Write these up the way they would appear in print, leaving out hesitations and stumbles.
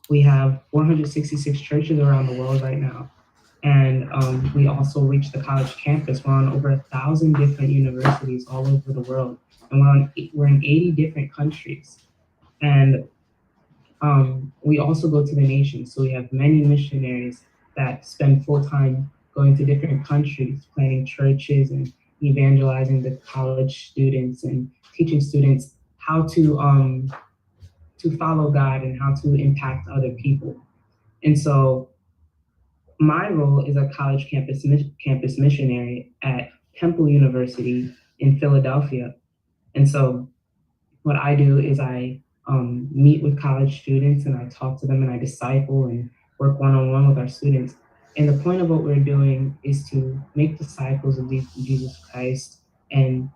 We have 466 churches around the world right now. And we also reach the college campus. We're on over 1,000 different universities all over the world. And we're in 80 different countries. And we also go to the nations. So we have many missionaries that spend full time going to different countries, planting churches and evangelizing the college students and teaching students how to follow God and how to impact other people. And so my role is a college campus missionary at Temple University in Philadelphia. And so what I do is I meet with college students and I talk to them and I disciple and work one-on-one with our students. And the point of what we're doing is to make disciples of Jesus Christ and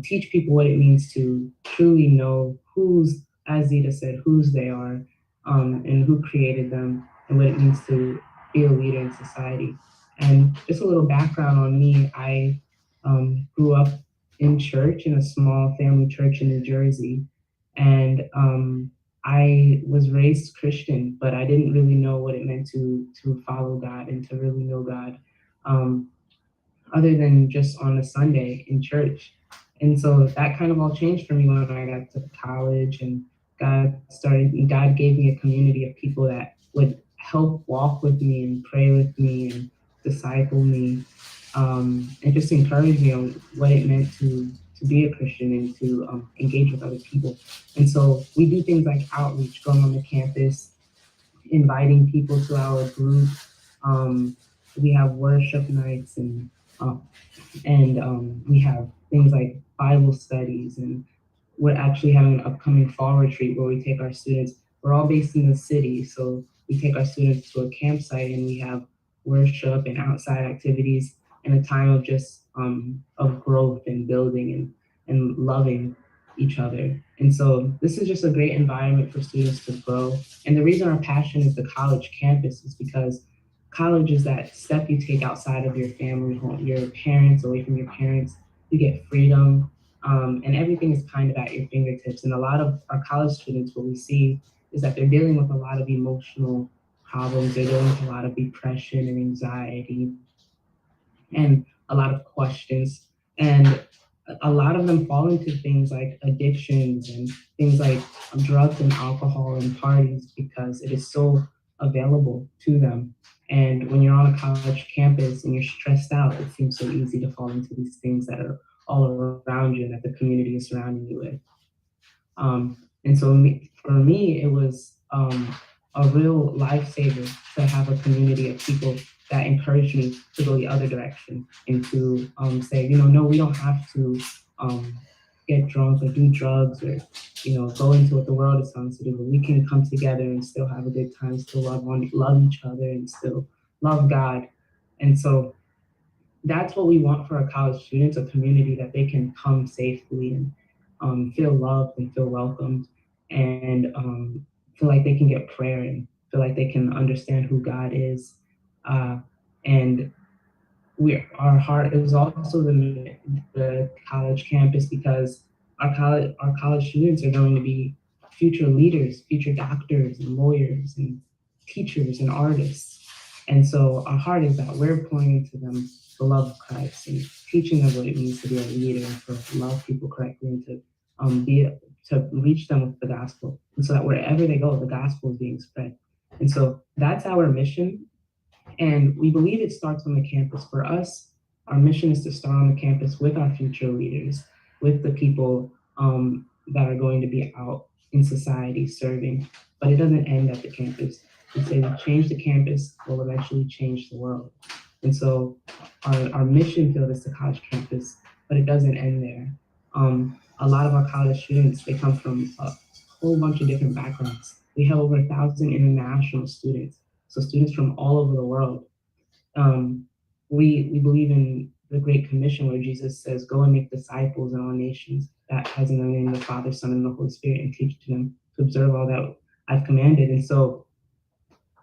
teach people what it means to truly know who's, as Zita said, whose they are, and who created them, and what it means to be a leader in society. And just a little background on me, I grew up in church in a small family church in New Jersey. And I was raised Christian, but I didn't really know what it meant to follow God and to really know God, um, other than just on a Sunday in church. And so that kind of all changed for me when I got to college, and God gave me a community of people that would help walk with me and pray with me and disciple me, and just encourage me on what it meant to be a Christian and to engage with other people. And so we do things like outreach, going on the campus, inviting people to our group. Um, we have worship nights uh, and we have things like Bible studies, and we're actually having an upcoming fall retreat where we take our students. We're all based in the city, so we take our students to a campsite and we have worship and outside activities and a time of just of growth and building and loving each other. And so this is just a great environment for students to grow. And the reason our passion is the college campus is because college is that step you take outside of your family home, your parents, away from your parents. You get freedom, and everything is kind of at your fingertips. And a lot of our college students, what we see is that they're dealing with a lot of emotional problems. They're dealing with a lot of depression and anxiety and a lot of questions. And a lot of them fall into things like addictions and things like drugs and alcohol and parties because it is so available to them. And when you're on a college campus and you're stressed out, it seems so easy to fall into these things that are all around you and that the community is surrounding you with. And so for me, it was a real lifesaver to have a community of people that encouraged me to go the other direction and to say, no, we don't have to um, get drunk or do drugs or, go into what the world is telling us to do, but we can come together and still have a good time, still love each other and still love God. And so that's what we want for our college students, a community that they can come safely and feel loved and feel welcomed and feel like they can get prayer and feel like they can understand who God is. Uh, and our heart is also the college campus because our college students are going to be future leaders, future doctors and lawyers and teachers and artists. And so our heart is that we're pouring into them the love of Christ and teaching them what it means to be a leader and to love people correctly and to reach them with the gospel. And so that wherever they go, the gospel is being spread. And so that's our mission, and we believe it starts on the campus. For us, our mission is to start on the campus with our future leaders, with the people that are going to be out in society serving. But it doesn't end at the campus. We say we change the campus, will eventually change the world. And so our mission field is the college campus, but it doesn't end there. A lot of our college students, they come from a whole bunch of different backgrounds. We have over 1,000 international students, so students from all over the world. Um, we believe in the Great Commission where Jesus says, go and make disciples in all nations, baptizing them in the name of the Father, Son, and the Holy Spirit, and teaching them to observe all that I've commanded. And so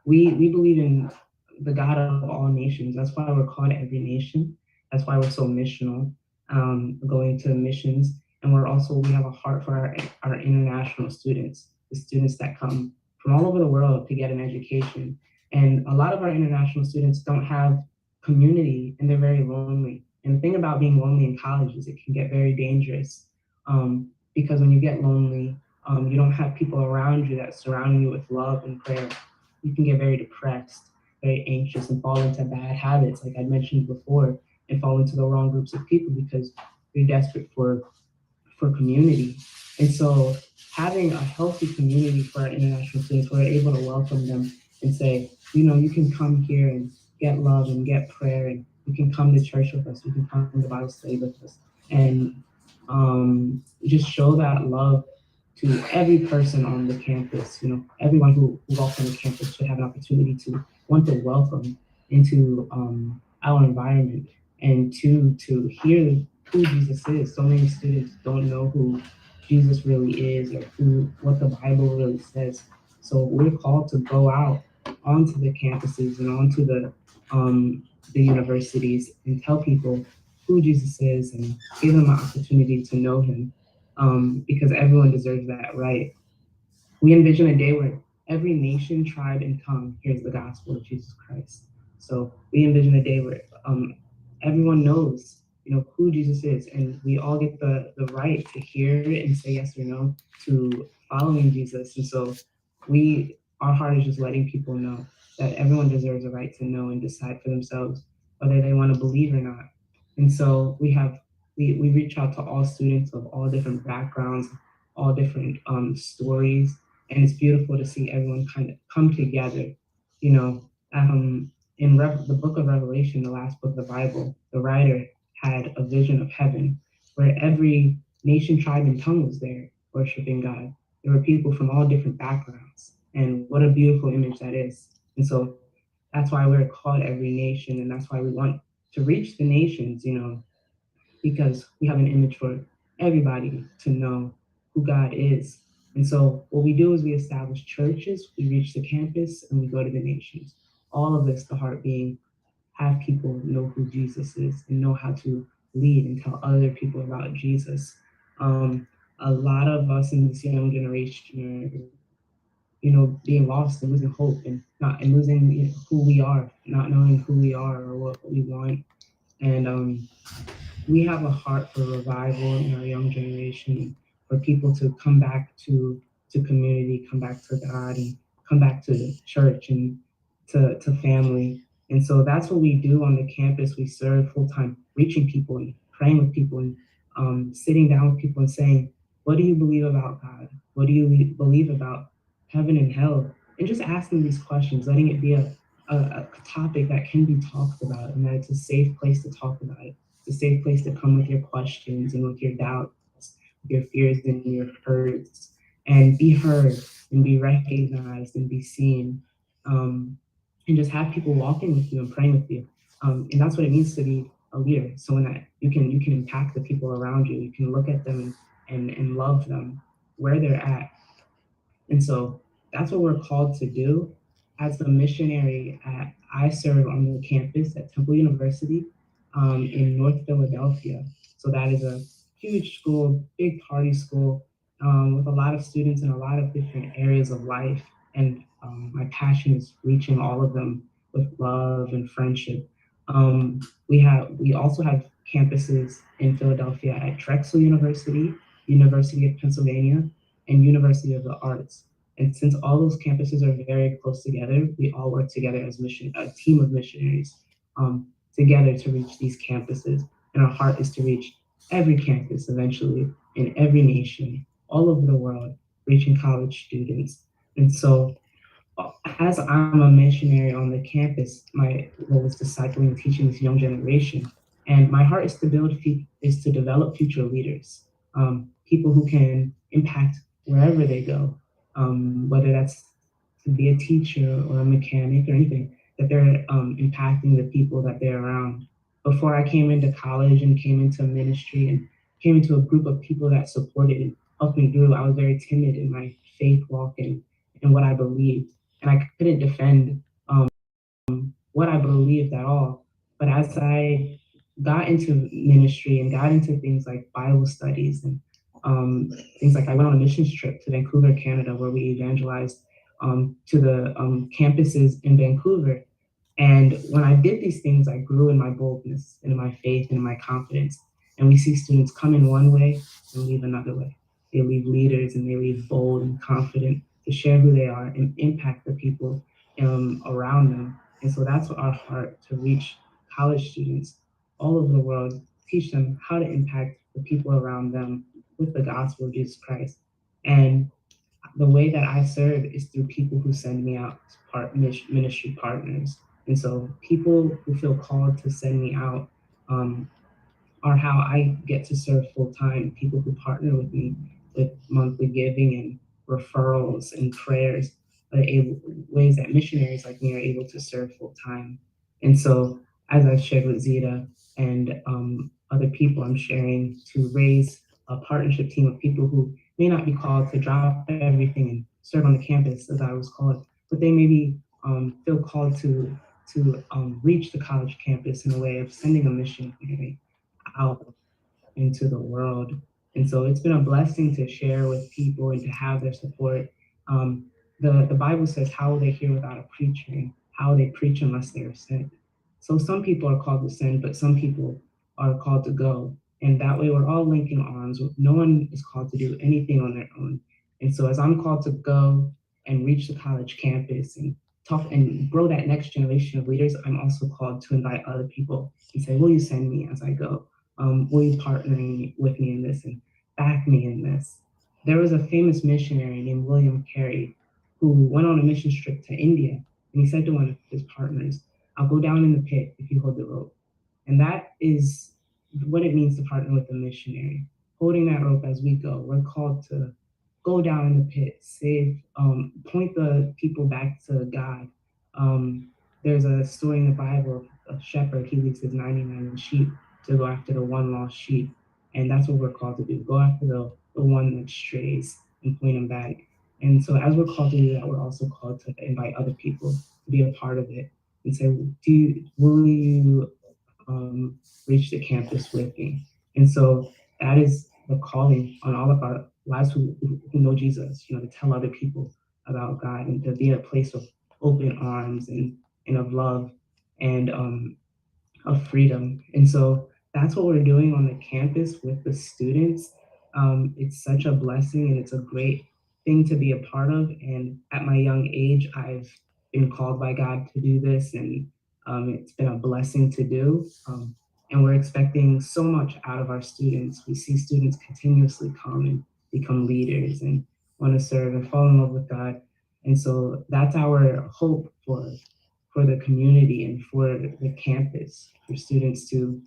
we believe in the God of all nations. That's why we're called every nation. That's why we're so missional, going to missions. And we have a heart for our international students, the students that come from all over the world to get an education. And a lot of our international students don't have community and they're very lonely. And the thing about being lonely in college is it can get very dangerous because when you get lonely, you don't have people around you that surround you with love and prayer. You can get very depressed, very anxious, and fall into bad habits, like I mentioned before, and fall into the wrong groups of people because you're desperate for community. And so having a healthy community for our international students, we're able to welcome them and say, you know, you can come here and get love and get prayer, and you can come to church with us, you can come to Bible study with us, and just show that love to every person on the campus. You know, everyone who walks on the campus should have an opportunity to want to welcome into our environment, and to hear who Jesus is. So many students don't know who Jesus really is or what the Bible really says. So we're called to go out onto the campuses and onto the universities and tell people who Jesus is and give them an opportunity to know him, because everyone deserves that right. We envision a day where every nation, tribe, and tongue hears the gospel of Jesus Christ. So we envision a day where everyone knows, you know, who Jesus is, and we all get the right to hear and say yes or no to following Jesus. And so our heart is just letting people know that everyone deserves a right to know and decide for themselves whether they want to believe or not. And so we reach out to all students of all different backgrounds, all different stories, and it's beautiful to see everyone kind of come together. You know, in the book of Revelation, the last book of the Bible, the writer had a vision of heaven where every nation, tribe, and tongue was there worshiping God. There were people from all different backgrounds, and what a beautiful image that is. And so that's why we're called every nation, and that's why we want to reach the nations, you know, because we have an image for everybody to know who God is. And so what we do is we establish churches, we reach the campus, and we go to the nations. All of this, the heart being have people know who Jesus is and know how to lead and tell other people about Jesus. A lot of us in this young generation are, you know, being lost and losing hope and not and losing, you know, who we are, not knowing who we are or what we want. And we have a heart for revival in our young generation, for people to come back to community, come back to God, and come back to church and to family. And so that's what we do on the campus. We serve full time, reaching people and praying with people and sitting down with people and saying, "What do you believe about God? What do you believe about heaven and hell?" And just asking these questions, letting it be a topic that can be talked about, and that it's a safe place to talk about it. It's a safe place to come with your questions and with your doubts, with your fears and your hurts, and be heard and be recognized and be seen, and just have people walking with you and praying with you. And that's what it means to be a leader. Someone that you can impact the people around you. You can look at them and love them where they're at. And so that's what we're called to do. As a missionary, I serve on the campus at Temple University in North Philadelphia. So that is a huge school, big party school with a lot of students in a lot of different areas of life. And my passion is reaching all of them with love and friendship. We also have campuses in Philadelphia at Drexel University, University of Pennsylvania, and University of the Arts. And since all those campuses are very close together, we all work together as a team of missionaries together to reach these campuses. And our heart is to reach every campus eventually in every nation, all over the world, reaching college students. And so as I'm a missionary on the campus, my role is discipling and teaching this young generation. And my heart is is to develop future leaders, people who can impact wherever they go, whether that's to be a teacher or a mechanic or anything, that they're impacting the people that they're around. Before I came into college and came into ministry and came into a group of people that supported and helped me through, I was very timid in my faith walk and what I believed, and I couldn't defend what I believed at all. But as I got into ministry and got into things like Bible studies and things like I went on a missions trip to Vancouver, Canada, where we evangelized to the campuses in Vancouver. And when I did these things, I grew in my boldness and in my faith and in my confidence. And we see students come in one way and leave another way. They leave leaders and they leave bold and confident to share who they are and impact the people around them. And so that's our heart, to reach college students all over the world, teach them how to impact the people around them with the gospel of Jesus Christ. And the way that I serve is through people who send me out as ministry partners. And so people who feel called to send me out are how I get to serve full time. People who partner with me with monthly giving and referrals and prayers are able, ways that missionaries like me are able to serve full time. And so, as I've shared with Zita and other people, I'm sharing to raise a partnership team of people who may not be called to drop everything and serve on the campus as I was called, but they maybe feel called to reach the college campus in a way of sending a missionary out into the world. And so it's been a blessing to share with people and to have their support. The Bible says, how will they hear without a preacher? And how will they preach unless they are sent? So some people are called to send, but some people are called to go. And that way we're all linking arms. No one is called to do anything on their own. And so as I'm called to go and reach the college campus and talk and grow that next generation of leaders, I'm also called to invite other people and say, will you send me as I go? Will you partnering with me in this and back me in this? There was a famous missionary named William Carey who went on a mission trip to India, and he said to one of his partners, I'll go down in the pit if you hold the rope. And that is what it means to partner with a missionary, holding that rope as we go. We're called to go down in the pit, save, point the people back to God. There's a story in the Bible of a shepherd, he leaves his 99 sheep to go after the one lost sheep. And that's what we're called to do, go after the one that strays and point them back. And so as we're called to do that, we're also called to invite other people to be a part of it and say, will you reach the campus with me? And so that is the calling on all of our lives who know Jesus, to tell other people about God and to be in a place of open arms and of love and of freedom. And so that's what we're doing on the campus with the students. It's such a blessing and it's a great thing to be a part of. And at my young age, I've been called by God to do this, and it's been a blessing to do. And we're expecting so much out of our students. We see students continuously come and become leaders and want to serve and fall in love with God. And so that's our hope for the community and for the campus, for students to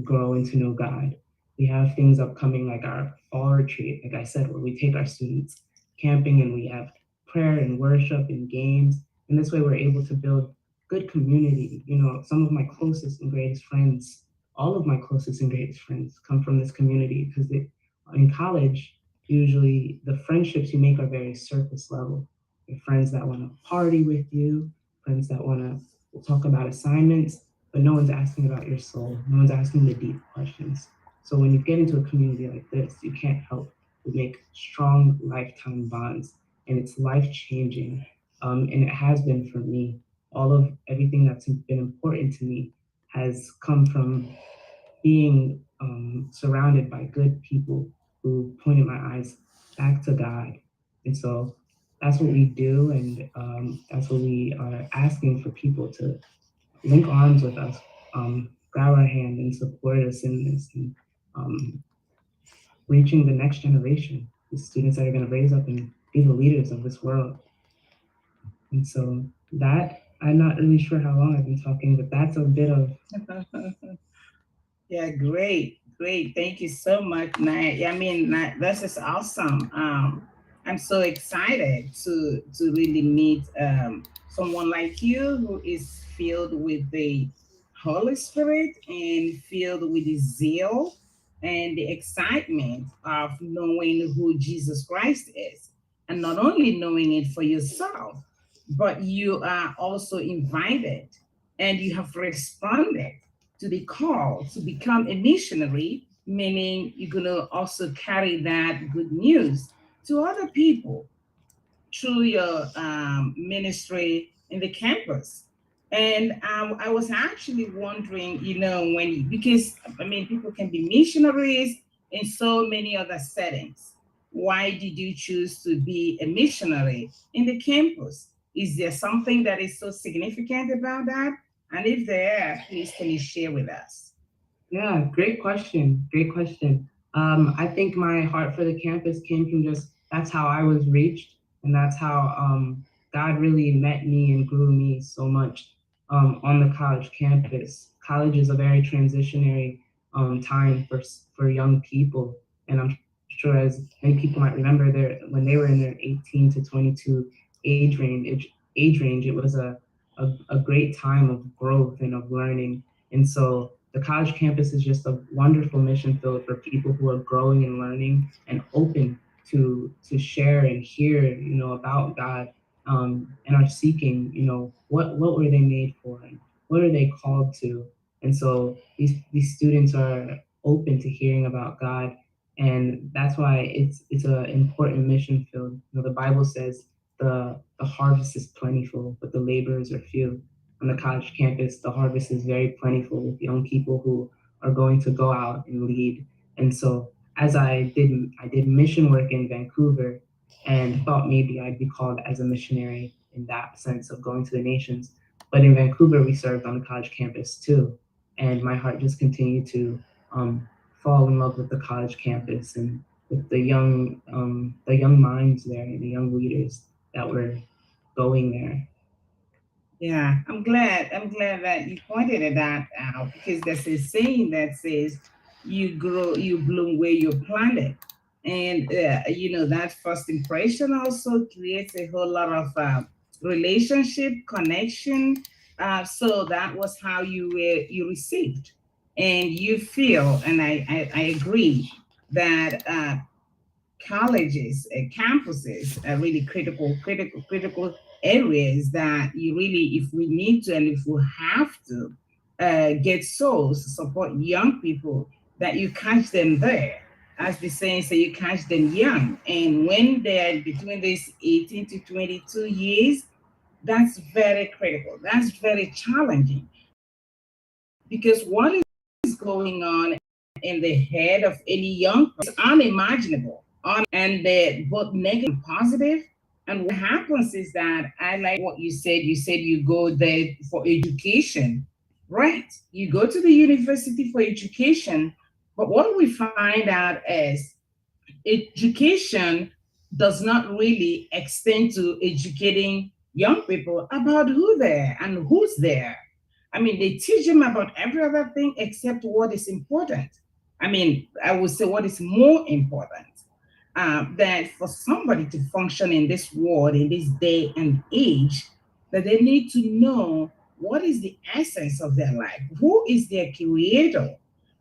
grow and to know God. We have things upcoming like our fall retreat, like I said, where we take our students camping and we have prayer and worship and games. And this way we're able to build good community. Some of my closest and greatest friends, all of my closest and greatest friends come from this community because in college, usually the friendships you make are very surface level. Your friends that want to party with you, friends that want to talk about assignments, but no one's asking about your soul. No one's asking the deep questions. So when you get into a community like this, you can't help but make strong lifetime bonds, and it's life changing. And it has been for me. All of everything that's been important to me has come from being surrounded by good people who pointed my eyes back to God. And so that's what we do, and that's what we are asking for people to link arms with us, grab our hand, and support us in this, and um, reaching the next generation, the students that are going to raise up and be the leaders of this world. And so that, I'm not really sure how long I've been talking, but that's a bit of. Yeah, great, great. Thank you so much, Naya. I mean, this is awesome. I'm so excited to really meet someone like you who is filled with the Holy Spirit and filled with the zeal and the excitement of knowing who Jesus Christ is, and not only knowing it for yourself, but you are also invited and you have responded to the call to become a missionary, meaning you're going to also carry that good news to other people. through your ministry in the campus. And I was actually wondering, because I mean, people can be missionaries in so many other settings. Why did you choose to be a missionary in the campus? Is there something that is so significant about that? And if there, please can you share with us? Yeah, great question. Great question. I think my heart for the campus came from just that's how I was reached, and that's how God really met me and grew me so much on the college campus. College is a very transitionary time for young people, and I'm sure as many people might remember, there when they were in their 18 to 22 age range, it was a great time of growth and of learning. And so the college campus is just a wonderful mission field for people who are growing and learning and open to share and hear, about God, and are seeking, what were they made for and what are they called to. And so these students are open to hearing about God, and that's why it's an important mission field. The Bible says the harvest is plentiful, but the laborers are few. On the college campus, the harvest is very plentiful with young people who are going to go out and lead. And so, as I did mission work in Vancouver, and thought maybe I'd be called as a missionary in that sense of going to the nations. But in Vancouver, we served on the college campus too, and my heart just continued to fall in love with the college campus and with the young minds there and the young leaders that were going there. Yeah, I'm glad that you pointed at that out because there's a saying that says, "You grow, you bloom where you're planted," and that first impression also creates a whole lot of relationship connection. So that was how you received, and you feel, and I agree that colleges and campuses are really critical areas that you really, if we need to and if we have to get souls, support young people, that you catch them there. As the saying say, you catch them young. And when they're between these 18 to 22 years, that's very critical. That's very challenging because what is going on in the head of any young person is unimaginable, and they're both negative and positive. And what happens is that I like what you said. You said you go there for education, right? You go to the university for education, but what we find out is education does not really extend to educating young people about who they're and who's there. I mean, they teach them about every other thing except what is important. I mean, I would say what is more important. That for somebody to function in this world, in this day and age, that they need to know what is the essence of their life, who is their creator,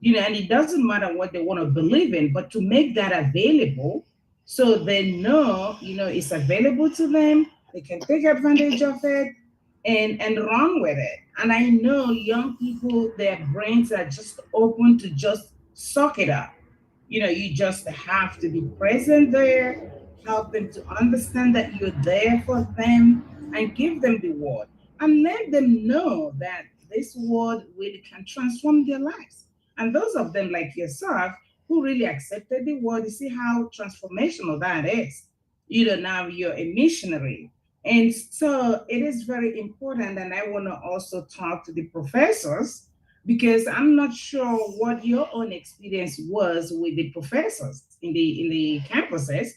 and it doesn't matter what they want to believe in, but to make that available so they know, it's available to them, they can take advantage of it and run with it. And I know young people, their brains are just open to just suck it up. You just have to be present there, help them to understand that you're there for them, and give them the word. And let them know that this word really can transform their lives. And those of them, like yourself, who really accepted the word, you see how transformational that is. Now you're a missionary. And so it is very important. And I want to also talk to the professors because I'm not sure what your own experience was with the professors in the campuses.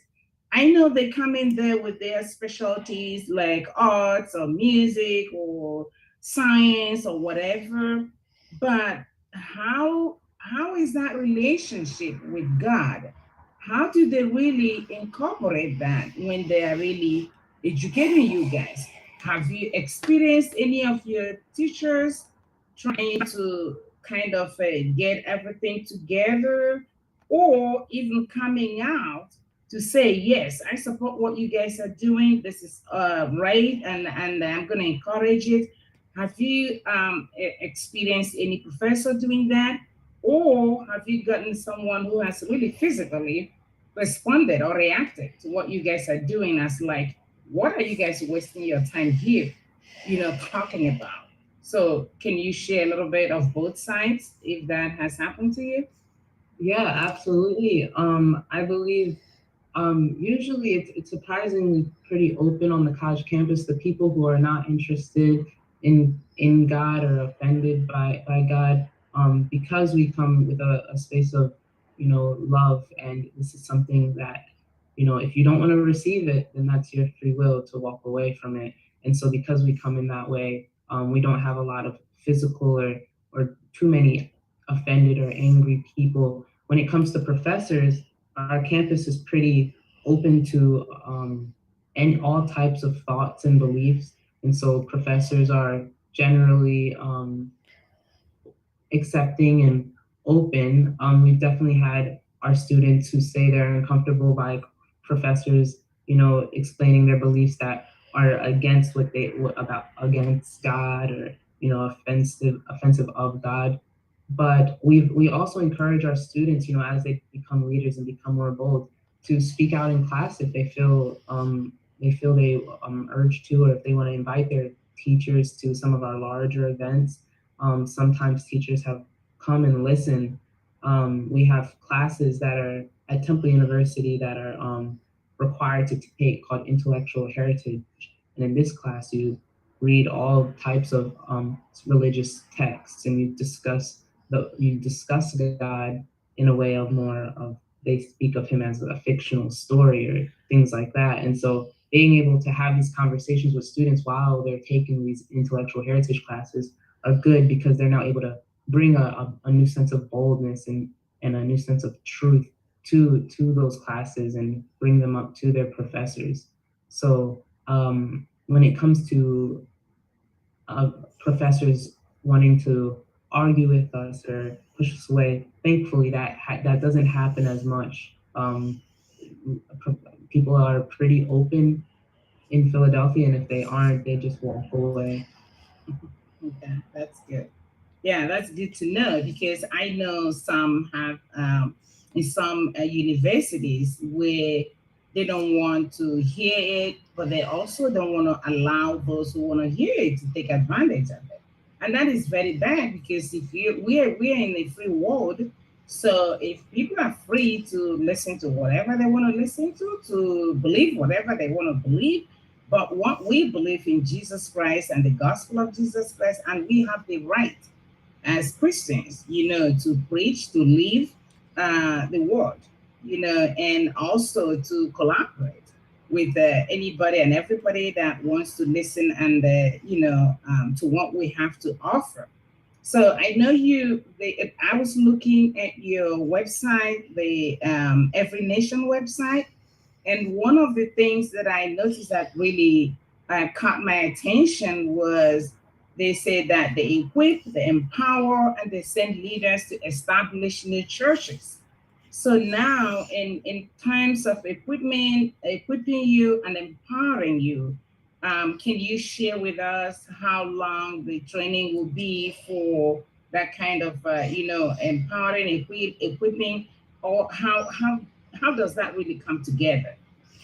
I know they come in there with their specialties like arts or music or science or whatever, but how is that relationship with God? How do they really incorporate that when they are really educating you guys? Have you experienced any of your teachers trying to kind of get everything together, or even coming out to say, yes, I support what you guys are doing, this is right, and I'm going to encourage it? Have you experienced any professor doing that, or have you gotten someone who has really physically responded or reacted to what you guys are doing as like what are you guys wasting your time here, talking about? So can you share a little bit of both sides if that has happened to you? Yeah, absolutely. I believe usually it's surprisingly pretty open on the college campus. The people who are not interested in God or offended by God, because we come with a space of love, and this is something that if you don't want to receive it, then that's your free will to walk away from it. And so because we come in that way, we don't have a lot of physical or too many offended or angry people. When it comes to professors, our campus is pretty open to and all types of thoughts and beliefs. And so professors are generally accepting and open. We've definitely had our students who say they're uncomfortable by professors, explaining their beliefs that are against about against God, or offensive of God. But we also encourage our students, as they become leaders and become more bold, to speak out in class if they urged to, or if they want to invite their teachers to some of our larger events. Sometimes teachers have come and listened. We have classes that are at Temple University that are required to take, called intellectual heritage. And in this class, you read all types of religious texts, and you discuss God in a way of more of, they speak of him as a fictional story or things like that. And so being able to have these conversations with students while they're taking these intellectual heritage classes are good, because they're now able to bring a new sense of boldness and a new sense of truth to those classes, and bring them up to their professors. So when it comes to professors wanting to argue with us or push us away, thankfully that doesn't happen as much. People are pretty open in Philadelphia, and if they aren't, they just walk away. Okay, that's good. Yeah, that's good to know, because I know some have in some universities where they don't want to hear it, but they also don't want to allow those who want to hear it to take advantage of it, and that is very bad, because if you we are in a free world. So if people are free to listen to whatever they want to listen to believe whatever they want to believe, but what we believe in Jesus Christ and the gospel of Jesus Christ, and we have the right as Christians, to preach, to live the word, and also to collaborate with anybody and everybody that wants to listen, and, to what we have to offer. So I know I was looking at your website, the Every Nation website, and one of the things that I noticed that really caught my attention was they said that they equip, they empower, and they send leaders to establish new churches. So now, in times of equipping you and empowering you, can you share with us how long the training will be for that kind of, empowering, equipping, or how does that really come together,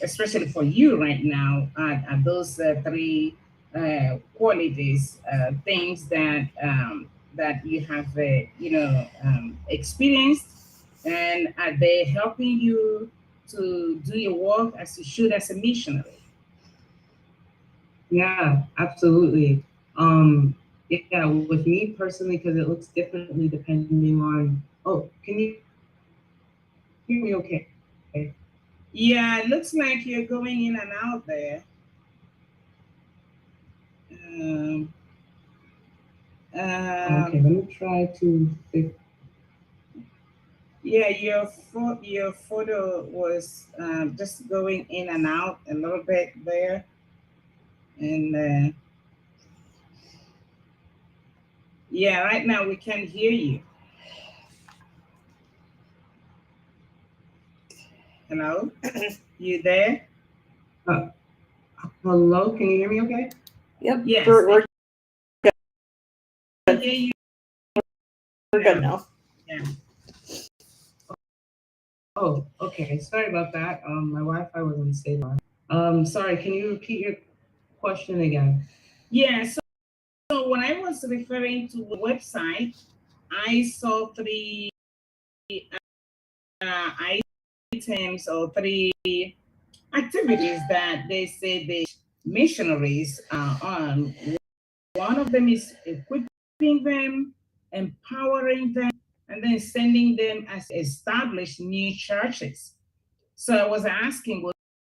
especially for you right now, at those three qualities, things that you have, experienced, and are they helping you to do your work as you should as a missionary? Yeah, absolutely. Yeah, with me personally, because it looks differently depending on. Oh, can you hear me? Okay. Yeah, it looks like you're going in and out there. Um, Okay, um, let me try to fix. yeah, your photo was just going in and out a little bit there, and yeah, right now we can hear you. Hello, you there? Uh, Hello, can you hear me? Okay. Yep, Yes, I can good. hear you We're good now. now. Yeah. Oh, okay. Sorry about that. My Wi-Fi was unstable. Sorry, can you repeat your question again? Yeah, so when I was referring to the website, I saw three items or three activities that they say the missionaries are on. One of them is equipping them, empowering them, and then sending them as established new churches. So I was asking,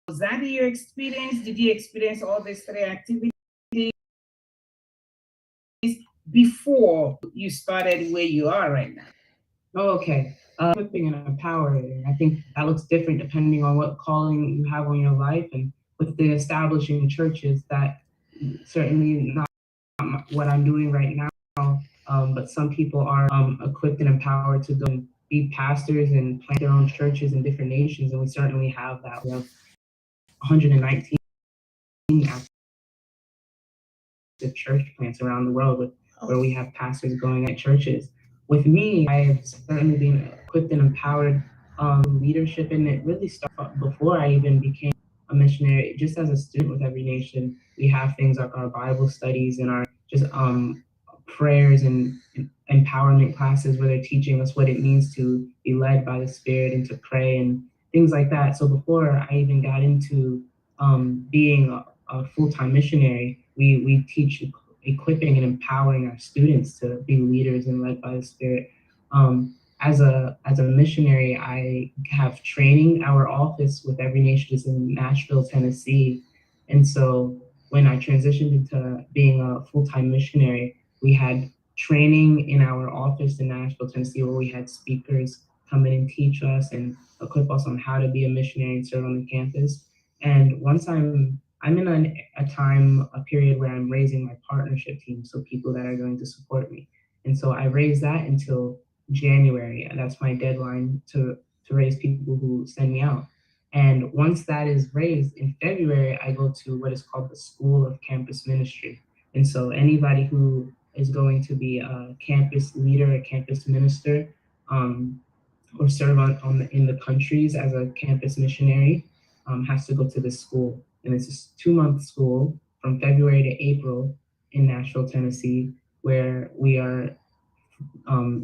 was that your experience? Did you experience all these three activities before you started where you are right now? Oh, okay. Equipping and empowering. I think that looks different depending on what calling you have on your life. And with the establishing churches, that certainly not what I'm doing right now. But some people are equipped and empowered to go and be pastors and plant their own churches in different nations. And we certainly have that. We have 119 active church plants around the world where we have pastors going at churches. With me, I have certainly been equipped and empowered leadership, and it really started before I even became a missionary. Just as a student with Every Nation, we have things like our Bible studies and our just prayers and empowerment classes where they're teaching us what it means to be led by the Spirit and to pray and things like that. So before I even got into being a full-time missionary, we teach equipping and empowering our students to be leaders and led by the Spirit. As a missionary, I have training. Our office with Every Nation is in Nashville, Tennessee, and so when I transitioned into being a full-time missionary, we had training in our office in Nashville, Tennessee, where we had speakers come in and teach us and equip us on how to be a missionary and serve on the campus. And once I'm in a period where I'm raising my partnership team, so people that are going to support me. And so I raise that until January, and that's my deadline to raise people who send me out. And once that is raised in February, I go to what is called the School of Campus Ministry. And so anybody who is going to be a campus leader, a campus minister, um, or serve in the countries as a campus missionary has to go to this school. And it's a 2-month school from February to April in Nashville, Tennessee, where we are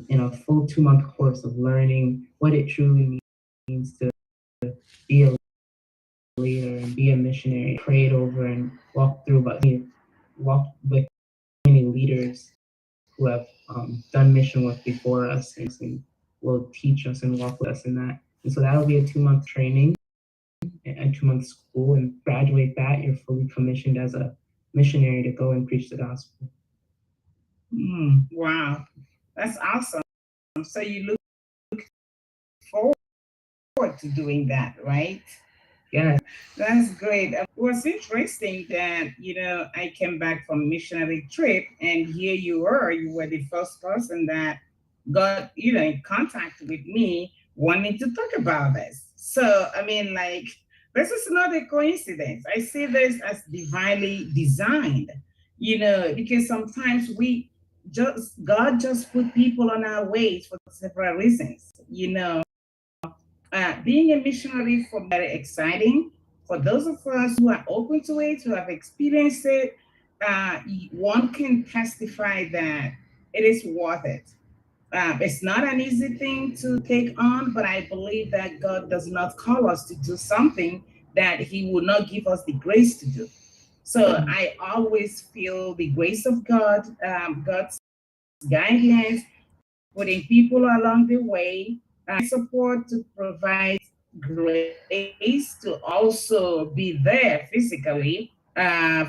in a full 2-month course of learning what it truly means to be a leader and be a missionary, prayed over and walk through, but walk with many leaders who have done mission work before us and will teach us and walk with us in that. And so that'll be a 2-month training and 2-month school, and graduate that, you're fully commissioned as a missionary to go and preach the gospel. Wow, that's awesome. So you look forward to doing that, right? Yeah. That's great. It was interesting that, I came back from missionary trip and here you were the first person that got, in contact with me wanting to talk about this. So, I mean, like, this is not a coincidence. I see this as divinely designed, because sometimes God just put people on our ways for several reasons, being a missionary for very exciting. For those of us who are open to it, who have experienced it, one can testify that it is worth it. It's not an easy thing to take on, but I believe that God does not call us to do something that He will not give us the grace to do. So I always feel the grace of God, God's guidance, putting people along the way, support to provide grace to also be there physically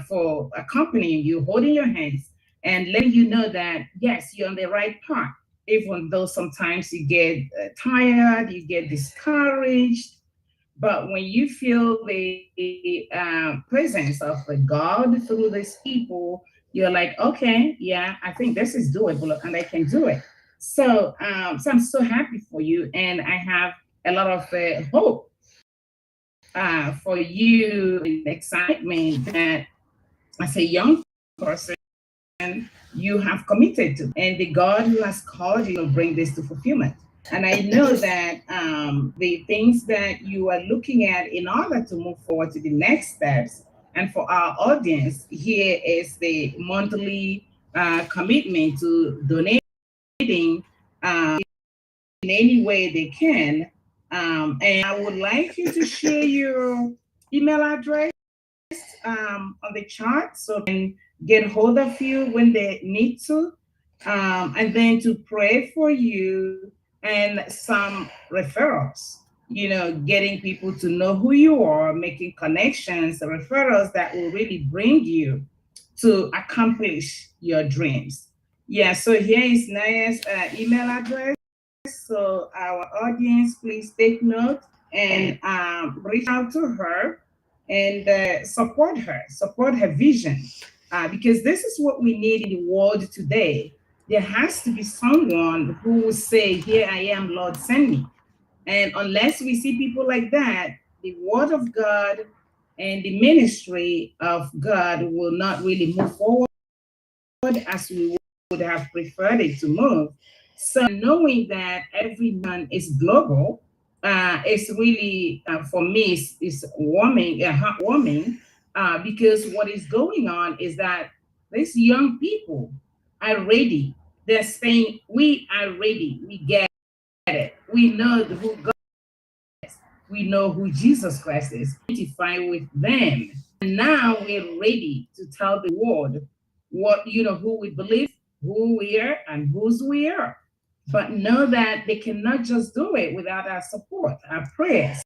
for accompanying you, holding your hands, and letting you know that, yes, you're on the right path. Even though sometimes you get tired, you get discouraged, but when you feel the presence of the God through these people, you're like, okay, yeah, I think this is doable and I can do it. So I'm so happy for you, and I have a lot of hope for you, and excitement that as a young person you have committed to, and the God who has called you will bring this to fulfillment. And I know that the things that you are looking at in order to move forward to the next steps. And for our audience, here is the monthly commitment to donating in any way they can. And I would like you to share your email address on the chart so they can get hold of you when they need to, and then to pray for you and some referrals. Getting people to know who you are, making connections, referrals that will really bring you to accomplish your dreams. Yeah, so here is Naya's email address. So our audience, please take note and reach out to her and support her vision, because this is what we need in the world today. There has to be someone who will say, "Here I am, Lord, send me." And unless we see people like that, the word of God and the ministry of God will not really move forward as we would have preferred it to move. So knowing that every man is global, is really for me is warming, heartwarming, because what is going on is that these young people are ready. They're saying, "We are ready. We get it. We know who God. We know who Jesus Christ is. Identify with them. And now we're ready to tell the world who we believe, who we are, and whose we are. But know that they cannot just do it without our support, our prayers,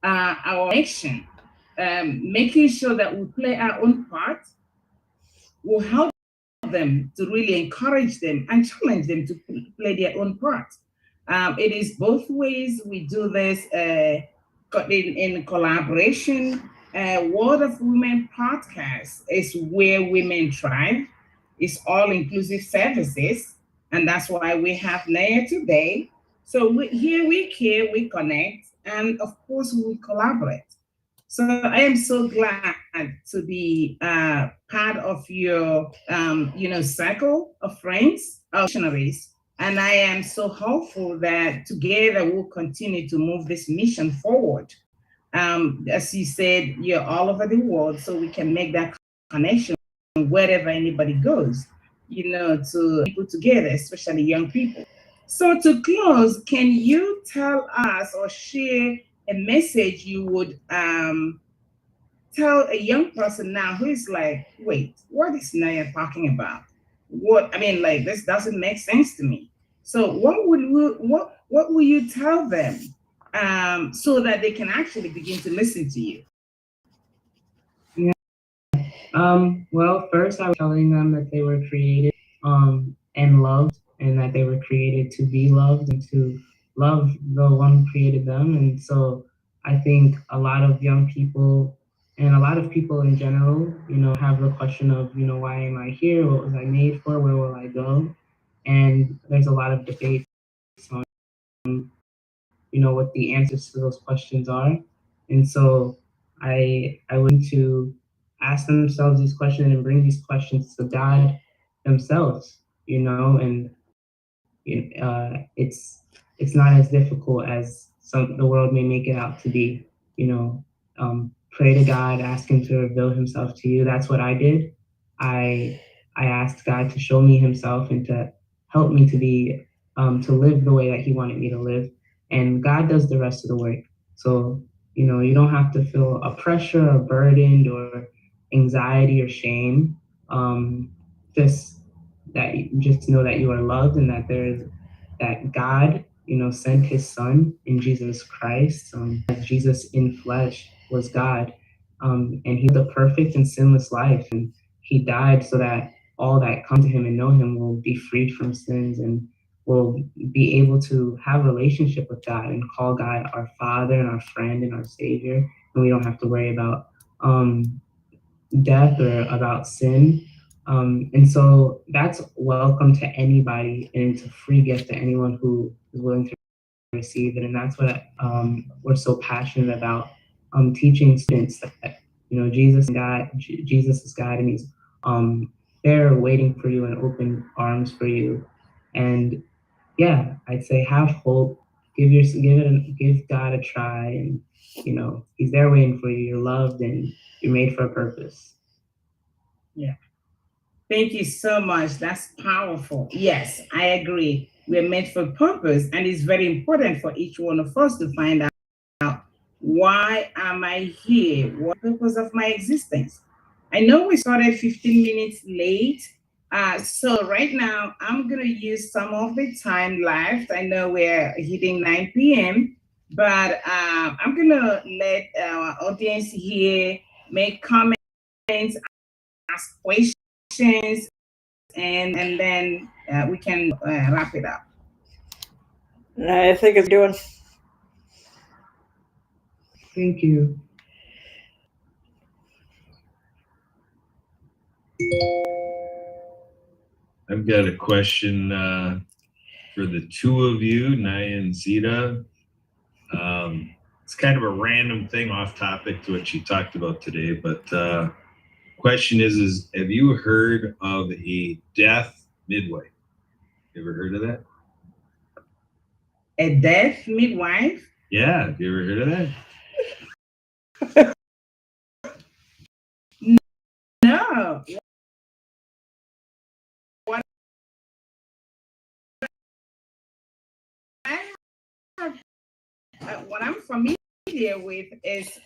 our action, making sure that we play our own part will help them to really encourage them and challenge them to play their own part. It is both ways we do this in collaboration. World of Women podcast is where women thrive. It's all inclusive services, and that's why we have Naya today. So here we care, we connect, and of course we collaborate. So I am so glad to be part of your, circle of friends, of missionaries. And I am so hopeful that together we'll continue to move this mission forward. As you said, you're all over the world, so we can make that connection wherever anybody goes, to people together, especially young people. So to close, can you tell us or share a message you would tell a young person now who is like, "Wait, what is Naya talking about? Like this doesn't make sense to me." So what will you tell them, so that they can actually begin to listen to you? Yeah. Well, first I was telling them that they were created and loved, and that they were created to be loved and to love the one who created them. And so I think a lot of young people and a lot of people in general, have the question of, why am I here? What was I made for? Where will I go? And there's a lot of debate on, what the answers to those questions are. And so I would to ask themselves these questions and bring these questions to God themselves, and it's not as difficult as the world may make it out to be. Pray to God, ask Him to reveal Himself to you. That's what I did. I asked God to show me Himself and to help me to be to live the way that He wanted me to live, and God does the rest of the work. So you don't have to feel a pressure or burdened or anxiety or shame. Just just know that you are loved and that that God, sent His Son in Jesus Christ. Jesus in flesh was God, and He lived a perfect and sinless life, and He died so that all that come to Him and know Him will be freed from sins and will be able to have a relationship with God and call God our Father and our friend and our Savior, and we don't have to worry about death or about sin. And so that's welcome to anybody, and it's a free gift to anyone who is willing to receive it. And that's what we're so passionate about, teaching students that, Jesus is God, and He's there waiting for you in open arms for you. And yeah, I'd say have hope, give God a try, and He's there waiting for you. You're loved and you're made for a purpose. Yeah. Thank you so much. That's powerful. Yes, I agree. We're meant for purpose, and it's very important for each one of us to find out, why am I here? What the purpose of my existence? I know we started 15 minutes late. So right now I'm gonna use some of the time left. I know we're hitting 9 p.m., but I'm gonna let our audience here make comments, ask questions, and then we can wrap it up. I think it's doing. Thank you. I've got a question for the two of you, Naya and Zita. It's kind of a random thing off topic to what you talked about today, but question is have you heard of a death midwife? You ever heard of that? A deaf midwife? Yeah, have you ever heard of that? No. What I have, what I'm familiar with is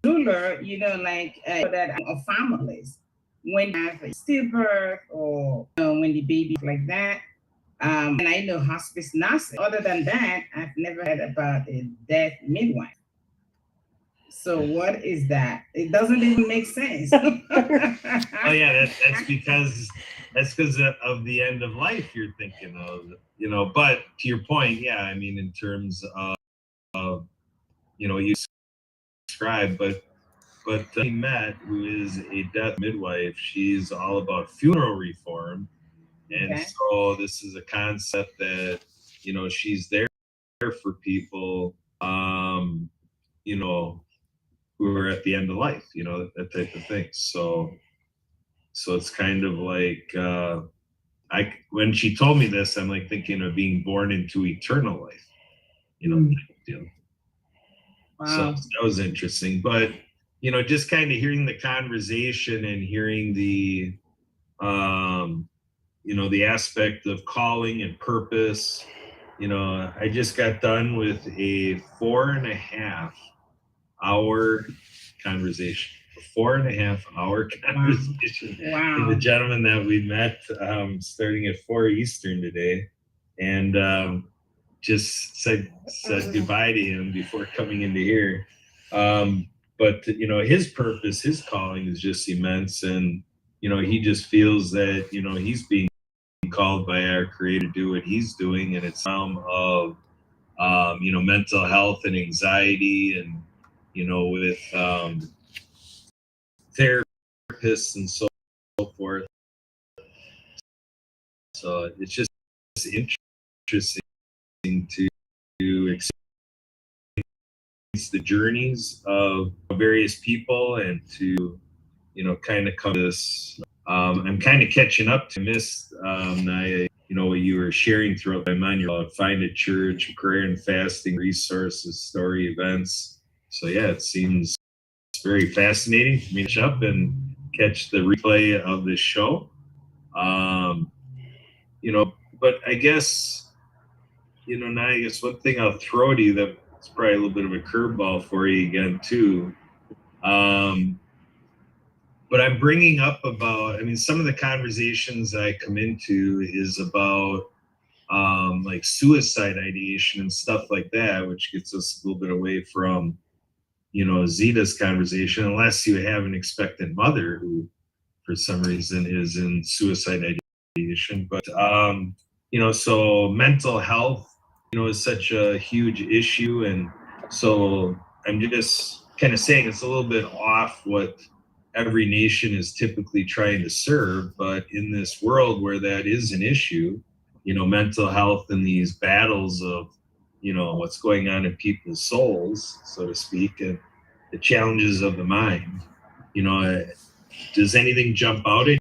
ruler, like that of families when you have a stillbirth or when the baby like that. And I know hospice nursing. Other than that, I've never heard about a death midwife. So what is that? It doesn't even make sense. Oh yeah, that's because of the end of life you're thinking of, but to your point, yeah, I mean in terms of you described, but Matt, who is a death midwife, she's all about funeral reform, and Okay. so this is a concept that she's there for people, you know, who are at the end of life, that type of thing. So it's kind of like I when she told me this, I'm like thinking of being born into eternal life, type of deal. So Wow. that was interesting. But just kind of hearing the conversation and hearing um, the aspect of calling and purpose. I just got done with a 4.5 hour conversation. A 4.5 hour conversation with the Wow. gentleman that we met starting at 4 Eastern today. And just said goodbye to him before coming into here. But his purpose, his calling is just immense, and he just feels that he's being called by our Creator to do what he's doing, and it's of mental health and anxiety, and with therapists and so forth. So it's just interesting to experience the journeys of various people and to kind of come to this. I'm kind of catching up to miss what you were sharing throughout my mind about Find a Church, prayer and fasting, resources, story, events. So yeah, it seems very fascinating for me to catch up and catch the replay of this show. Um, but I guess now I guess one thing I'll throw to you that's probably a little bit of a curveball for you again too. But I'm bringing up about, I mean, some of the conversations I come into is about like suicide ideation and stuff like that, which gets us a little bit away from, Zita's conversation, unless you have an expectant mother who, for some reason, is in suicide ideation. But, so mental health, is such a huge issue. And so I'm just kind of saying it's a little bit off what every nation is typically trying to serve. But in this world where that is an issue, mental health and these battles of, what's going on in people's souls, so to speak, and the challenges of the mind, does anything jump out at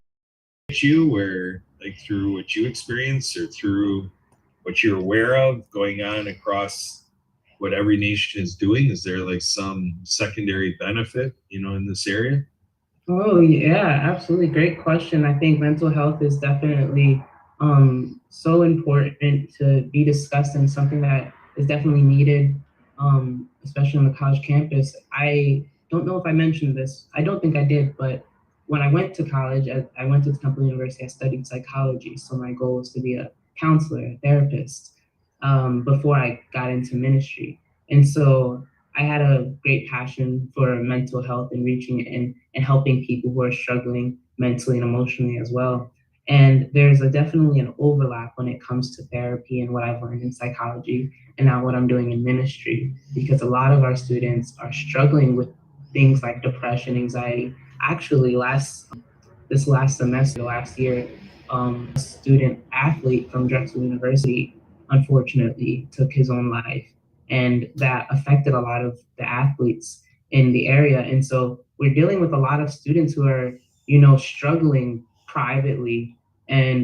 you where, like, through what you experience or through, what you're aware of going on across what every nation is doing? Is there like some secondary benefit, in this area? Oh yeah, absolutely. Great question. I think mental health is definitely so important to be discussed and something that is definitely needed, especially on the college campus. I don't know if I mentioned this. I don't think I did, but when I went to college, I went to Temple University. I studied psychology, so my goal was to be a counselor, a therapist, before I got into ministry. And so I had a great passion for mental health and reaching and helping people who are struggling mentally and emotionally as well. And there's definitely an overlap when it comes to therapy and what I've learned in psychology and now what I'm doing in ministry, because a lot of our students are struggling with things like depression, anxiety. Actually, this last semester, last year, a student athlete from Drexel University unfortunately took his own life. And that affected a lot of the athletes in the area. And so we're dealing with a lot of students who are, struggling privately and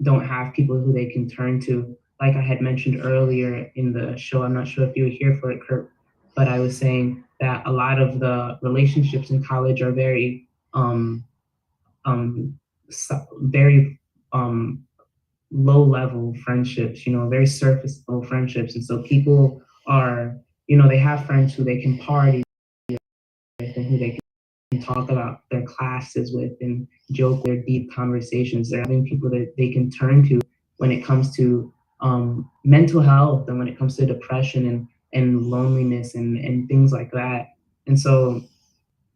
don't have people who they can turn to. Like I had mentioned earlier in the show, I'm not sure if you were here for it, Kurt, but I was saying that a lot of the relationships in college are very um, very low level friendships, very surface level friendships. And so people are, they have friends who they can party with and who they can talk about their classes with and joke their deep conversations. They're having people that they can turn to when it comes to mental health and when it comes to depression and loneliness and things like that. And so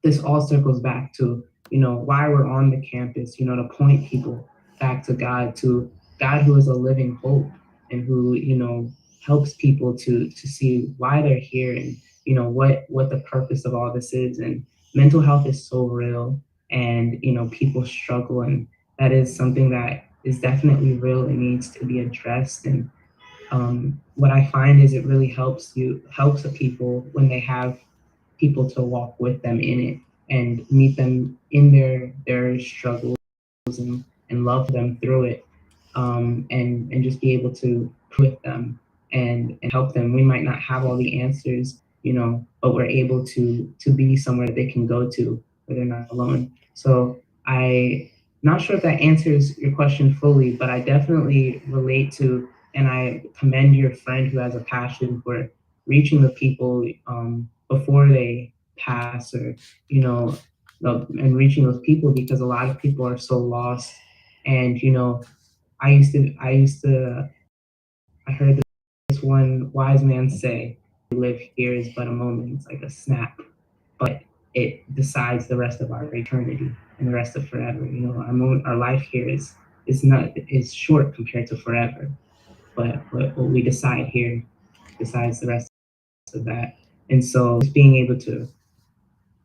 this all circles back to why we're on the campus, to point people back to God who is a living hope and who helps people to see why they're here and what the purpose of all this is. And mental health is so real, and people struggle, and that is something that is definitely real and needs to be addressed. And what I find is it really helps the people when they have people to walk with them in it and meet them in their struggles and love them through it, and just be able to pray with them and help them. We might not have all the answers, but we're able to be somewhere that they can go to where they're not alone. So I not sure if that answers your question fully, but I definitely relate to, and I commend your friend who has a passion for reaching the people before they pass, or and reaching those people, because a lot of people are so lost. And I heard this one wise man say, "Live here is but a moment; it's like a snap, but it decides the rest of our eternity and the rest of forever." Our life here is short compared to forever, but what we decide here decides the rest of that. And so, just being able to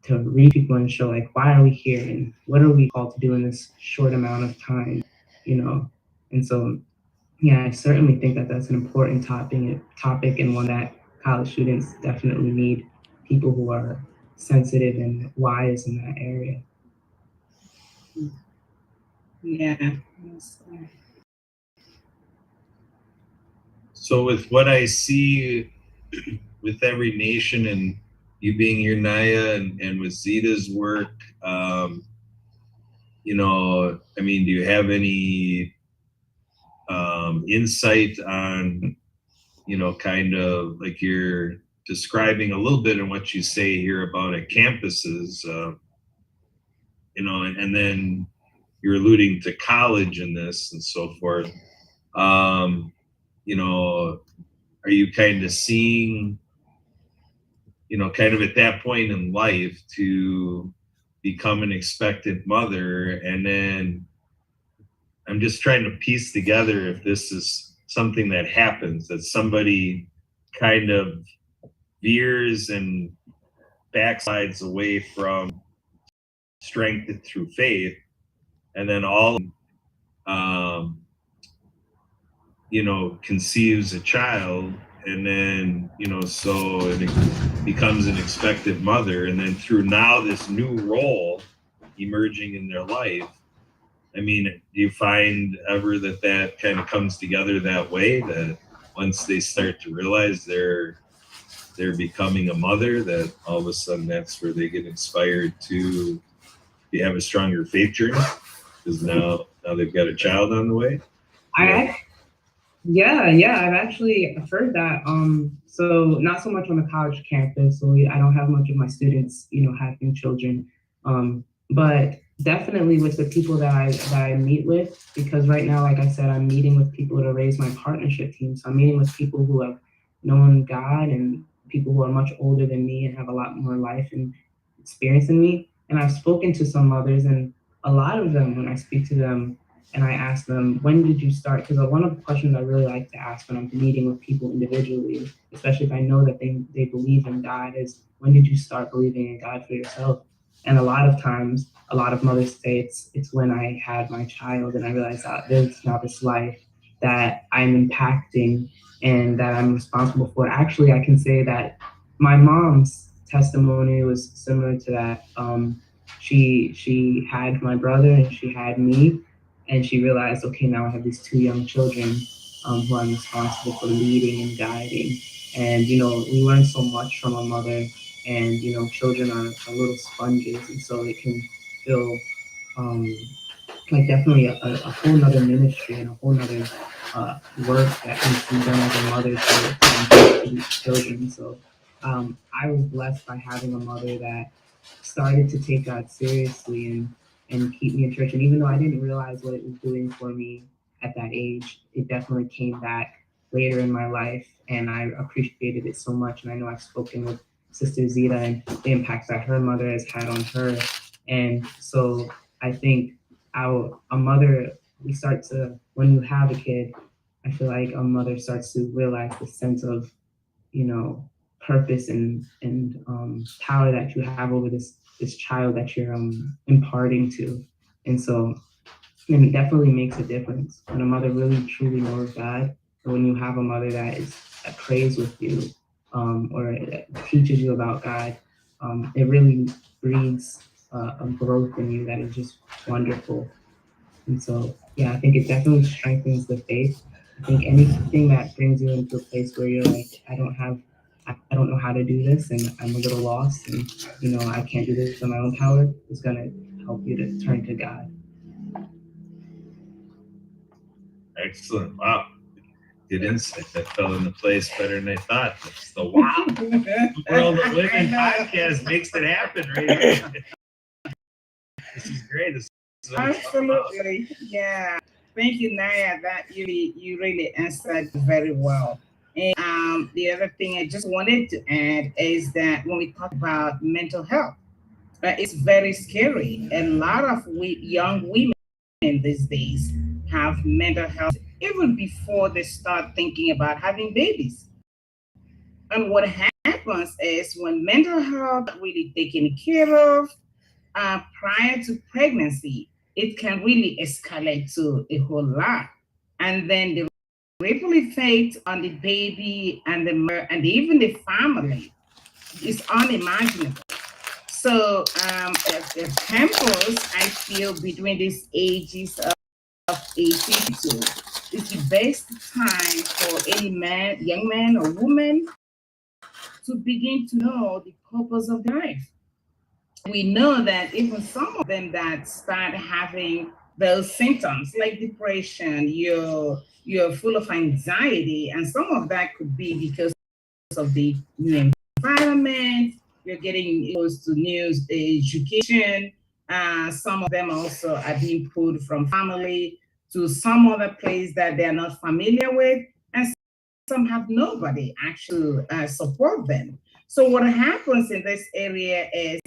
read people and show, like, why are we here and what are we called to do in this short amount of time, you know? And so, yeah, I certainly think that that's an important topic and one that college students definitely need people who are sensitive and wise in that area. Yeah. So with what I see with every nation and you being here, Naya, and with Zita's work, I mean, do you have any insight on, kind of like you're describing a little bit in what you say here about at campuses, and then you're alluding to college in this and so forth. Are you kind of seeing, kind of at that point in life to become an expectant mother? And then I'm just trying to piece together if this is something that happens, that somebody kind of veers and backslides away from strength through faith, and then um, conceives a child, and then, so it becomes an expectant mother, and then through now this new role emerging in their life, I mean, do you find ever that kind of comes together that way, that once they start to realize they're becoming a mother, that all of a sudden that's where they get inspired to have a stronger faith journey, because now they've got a child on the way? Yeah, I've actually heard that. So not so much on the college campus. So I don't have much of my students, having children. But definitely with the people that I meet with, because right now, like I said, I'm meeting with people to raise my partnership team. So I'm meeting with people who have known God and people who are much older than me and have a lot more life and experience than me. And I've spoken to some mothers, and a lot of them, when I speak to them, and I ask them, when did you start? Because one of the questions I really like to ask when I'm meeting with people individually, especially if I know that they believe in God, is when did you start believing in God for yourself? And a lot of times, a lot of mothers say it's when I had my child and I realized that there's now this life that I'm impacting and that I'm responsible for. Actually, I can say that my mom's testimony was similar to that. She had my brother and she had me, and she realized, okay, now I have these two young children who I'm responsible for leading and guiding. And we learn so much from a mother, and children are little sponges, and so it can feel um, like definitely a whole nother ministry and a whole nother work that needs to be done as a mother to these children. So I was blessed by having a mother that started to take God seriously and keep me in church. And even though I didn't realize what it was doing for me at that age, it definitely came back later in my life, and I appreciated it so much. And I know I've spoken with Sister Zita and the impact that her mother has had on her. And so I think a mother, when you have a kid, I feel like a mother starts to realize the sense of, purpose and power that you have over this child that you're imparting to. And so it definitely makes a difference when a mother really truly knows God, or when you have a mother that prays with you, or teaches you about God. It really breeds a growth in you that is just wonderful. And so, yeah, I think it definitely strengthens the faith. I think anything that brings you into a place where you're like, I don't know how to do this, and I'm a little lost, and I can't do this on my own power, is gonna help you to turn to God. Excellent. Wow. Good insight. That fell into place better than I thought. That's the Wow World of Women podcast makes it happen right here. This is great. This is Absolutely. Yeah. Thank you, Naya. That you really answered very well. And the other thing I just wanted to add is that when we talk about mental health, it's very scary. A lot of young women these days have mental health even before they start thinking about having babies. And what happens is when mental health really taken care of prior to pregnancy, it can really escalate to a whole lot. And then the ripple effect on the baby and the mother and even the family is unimaginable. So, examples, I feel between these ages of 18 to is the best time for any man, young man or woman to begin to know the purpose of their life. We know that even some of them that start having those symptoms like depression, you're full of anxiety, and some of that could be because of the new environment. You're getting exposed to new education. Some of them also are being pulled from family to some other place that they're not familiar with, and some have nobody actually support them. So what happens in this area is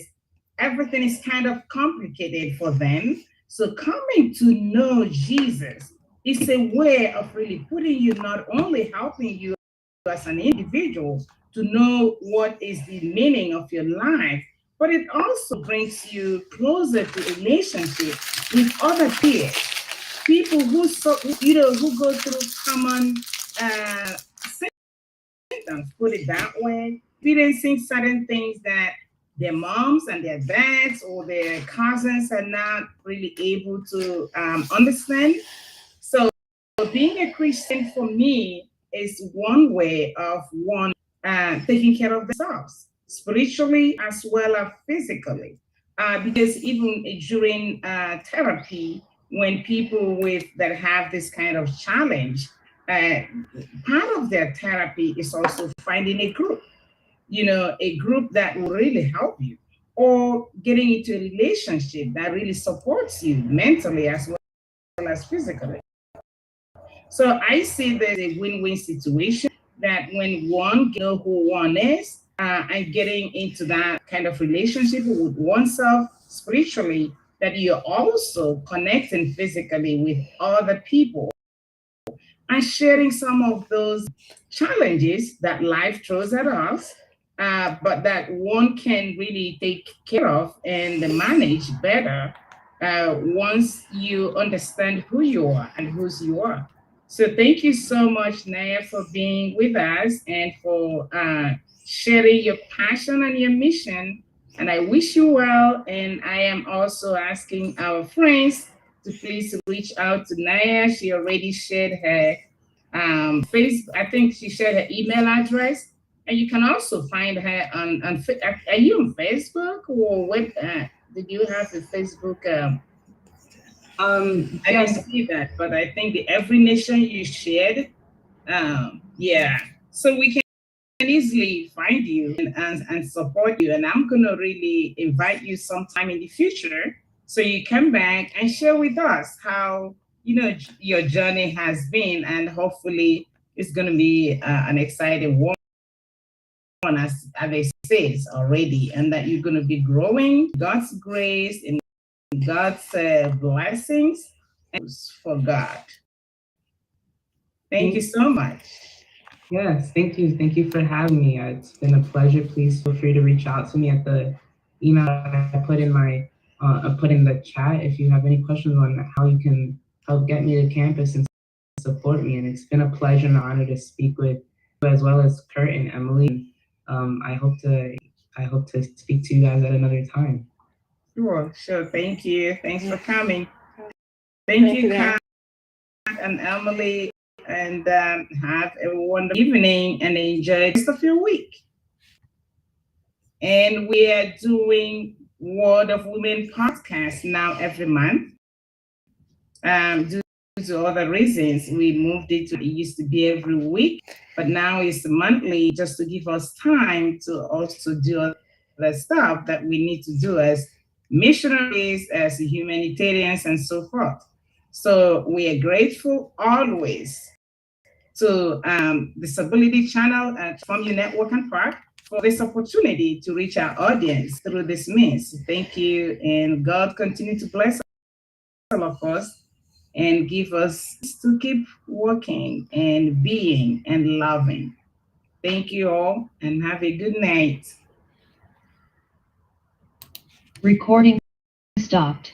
everything is kind of complicated for them. So coming to know Jesus is a way of really putting you, not only helping you as an individual to know what is the meaning of your life, but it also brings you closer to relationship with other peers, people who go through common symptoms, put it that way, experiencing certain things that their moms and their dads or their cousins are not really able to understand. So being a Christian for me is one way of one taking care of themselves spiritually as well as physically. Because even during therapy, when people with that have this kind of challenge, uh, part of their therapy is also finding a group, a group that will really help you, or getting into a relationship that really supports you mentally as well as physically. So I see there's a win-win situation that when one know who one is and getting into that kind of relationship with oneself spiritually, that you're also connecting physically with other people and sharing some of those challenges that life throws at us, but that one can really take care of and manage better once you understand who you are and whose you are. So thank you so much, Naya, for being with us and for sharing your passion and your mission. And I wish you well. And I am also asking our friends to please reach out to Naya. She already shared her Facebook. I think she shared her email address, and you can also find her on. Are you on Facebook or what? Did you have a Facebook? I didn't Yes, see that, but I think the Every Nation you shared. Yeah, so we can easily find you and support you. And I'm gonna really invite you sometime in the future so you come back and share with us how your journey has been, and hopefully it's gonna be an exciting one, as I said already, and that you're gonna be growing God's grace and God's blessings and for God. Thank you so much. yes, thank you. Thank you for having me. It's been a pleasure. Please feel free to reach out to me at the email I put in the chat if you have any questions on how you can help get me to campus and support me. And it's been a pleasure and honor to speak with you as well as Kurt and Emily. I hope to speak to you guys at another time. Sure. Thank you. Thanks for coming. Thank you, Kat and Emily, and have a wonderful evening and enjoy the rest of your week. And we are doing Word of Women podcast now every month. Due to other reasons, we moved it to, it used to be every week, but now it's monthly just to give us time to also do the stuff that we need to do as missionaries, as humanitarians, and so forth. So we are grateful always to Disability Channel at From You Network and Park for this opportunity to reach our audience through this means. Thank you, and God continue to bless all of us and give us to keep working and being and loving. Thank you all, and have a good night. Recording stopped.